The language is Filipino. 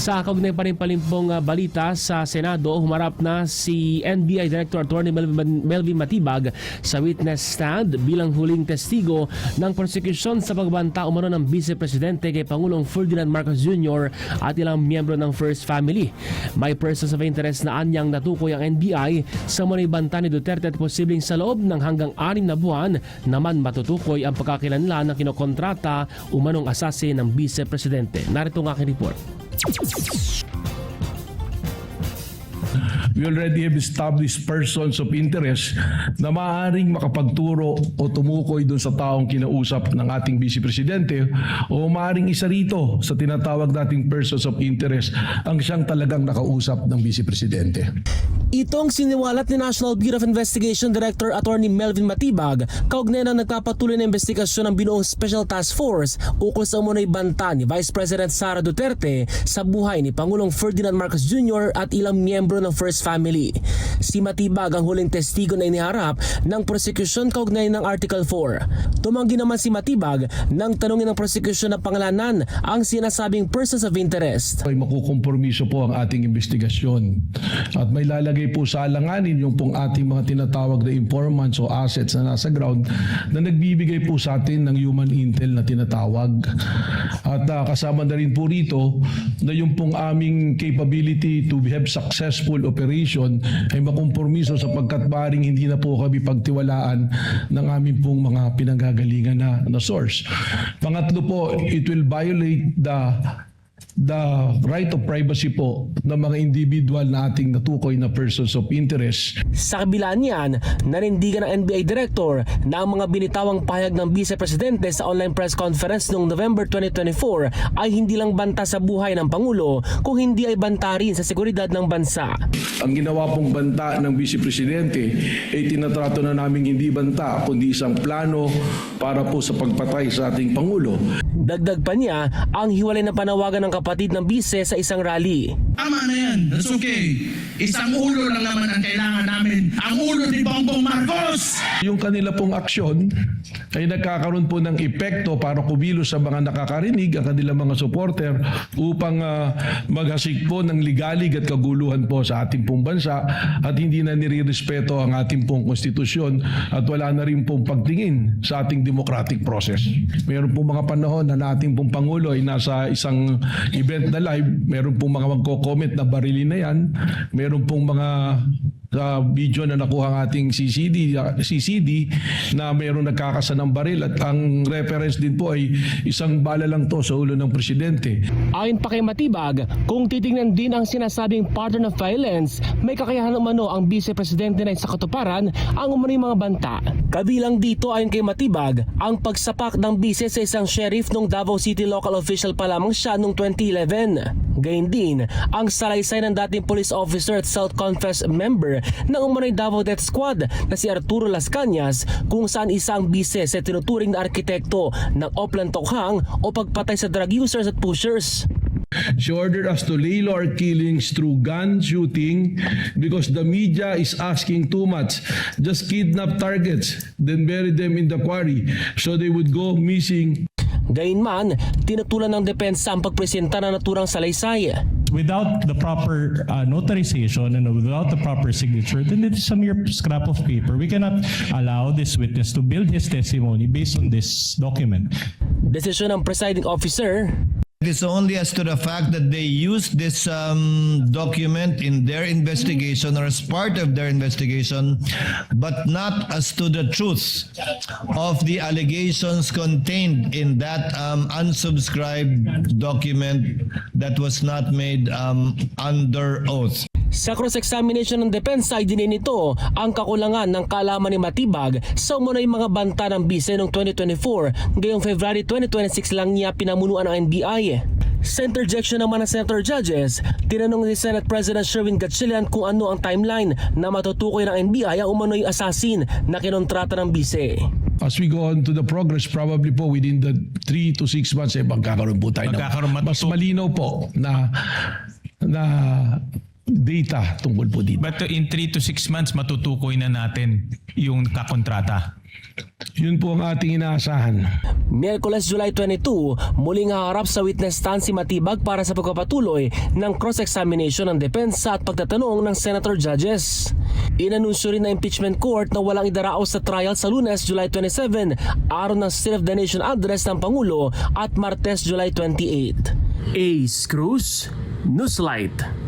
Sa kaugnay pa rin palimpong balita sa Senado, humarap na si NBI Director Attorney Melvin Matibag sa witness stand bilang huling testigo ng prosekusyon sa pagbanta umano ng Vice Presidente kay Pangulong Ferdinand Marcos Jr. at ilang miyembro ng First Family. May persons of interest na anyang natukoy ang NBI sa munay banta ni Duterte at posibleng sa loob ng hanggang 6 na buwan naman matutukoy ang pagkakilanlan ng kinokontrata umanong asase ng Vice Presidente. Narito ang aking report. We already have established persons of interest na maaaring makapagturo o tumukoy dun sa taong kinausap ng ating Vice Presidente o maaaring isa rito sa tinatawag nating persons of interest ang siyang talagang nakausap ng Vice Presidente. Itong siniwalat ni National Bureau of Investigation Director Attorney Melvin Matibag kaugnay na nagpapatuloy na investigasyon ng binuong Special Task Force ukol sa umunay banta ni Vice President Sara Duterte sa buhay ni Pangulong Ferdinand Marcos Jr. at ilang miyembro ng First Family. Si Matibag ang huling testigo na iniharap ng prosekusyon kaugnay ng Article 4. Tumanggi naman si Matibag nang tanungin ng prosekusyon na pangalanan ang sinasabing persons of interest. Ay makukompromiso po ang ating investigasyon at may lalagay po sa alanganin yung pong ating mga tinatawag na informants o assets na nasa ground na nagbibigay po sa atin ng human intel na tinatawag. At kasama na rin po rito na yung pong aming capability to have successful operation ay makompromiso sapagkat baring hindi na po kami pagtiwalaan ng aming pong mga pinanggagalingan na source. Pangatlo po, it will violate the right of privacy po ng mga individual na ating natukoy na persons of interest. Sa kabila niyan, nanindigan ng NBI Director na ang mga binitawang pahayag ng Vice Presidente sa online press conference noong November 2024 ay hindi lang banta sa buhay ng Pangulo kung hindi ay banta rin sa seguridad ng bansa. Ang ginawa pong banta ng Vice Presidente ay tinatrato na namin hindi banta kundi isang plano para po sa pagpatay sa ating Pangulo. Dagdag pa niya ang hiwalay na panawagan ng kapatid ng Vice sa isang rally. Tama na yan. That's okay. Isang ulo lang naman ang kailangan namin. Ang ulo ni Bongbong Marcos! Yung kanila pong aksyon ay nagkakaroon po ng epekto para kumilos sa mga nakakarinig, ang kanilang mga supporter upang maghasik po ng ligalig at kaguluhan po sa ating pong bansa at hindi na nirirespeto ang ating pong konstitusyon at wala na rin pong pagtingin sa ating democratic process. Meron pong mga panahon na ating pong Pangulo ay nasa isang event na live, meron pong mga magko-comment na barilin na yan, meron pong mga video na nakuha ng ating CCD na mayroong nagkakasa ng baril at ang reference din po ay isang bala lang to sa ulo ng presidente. Ayon pa kay Matibag, kung titingnan din ang sinasabing pattern of violence, may kakayahan umano ang Vice Presidente na sa katuparan ang umano'y mga banta. Kabilang dito ayon kay Matibag, ang pagsapak ng Vice sa isang sheriff nung Davao City local official pa lamang siya noong 2011. Gayun din ang salaysay ng dating police officer at self-confessed member ng umano'y Davao Death Squad na si Arturo Las Cañas kung saan isang Vice sa tinuturing na arkitekto ng Oplan Tokhang o pagpatay sa drug users at pushers. She ordered us to lay low our killings through gun shooting because the media is asking too much. Just kidnap targets, then bury them in the quarry so they would go missing. Gayunman, tinutulan ng depensa ang pagpresenta ng naturang salaysay. Without the proper notarization and without the proper signature, then it is a mere scrap of paper. We cannot allow this witness to build his testimony based on this document. Desisyon ng presiding officer. It is only as to the fact that they used this document in their investigation or as part of their investigation, but not as to the truth of the allegations contained in that unsubscribed document that was not made under oath. Sa cross-examination ng depensa ay dinin nito ang kakulangan ng kaalaman ni Matibag sa umunoy mga banta ng Vice noong 2024, ngayong February 2026 lang niya pinamunuan ng NBI. Sa interjection naman ng Senator Judges, tinanong ni Senate President Sherwin Gatchalian kung ano ang timeline na matutukoy ng NBI ang umano'y assassin na kinontrata ng Vice. As we go on to the progress, probably po within the 3 to 6 months, magkakaroon po tayo mas malinaw po na data tungkol po dito. But in 3 to 6 months, matutukoy na natin yung kakontrata. Yun po ang ating inaasahan. Miyerkules July 22, muling haharap sa witness stand si Matibag para sa pagpapatuloy ng cross-examination ng depensa at pagtatanong ng senator judges. Inanunsyo rin ng impeachment court na walang idaraos sa trial sa Lunes, July 27, araw ng State of the Nation address ng Pangulo at Martes, July 28. Ace Cruz, Newslight.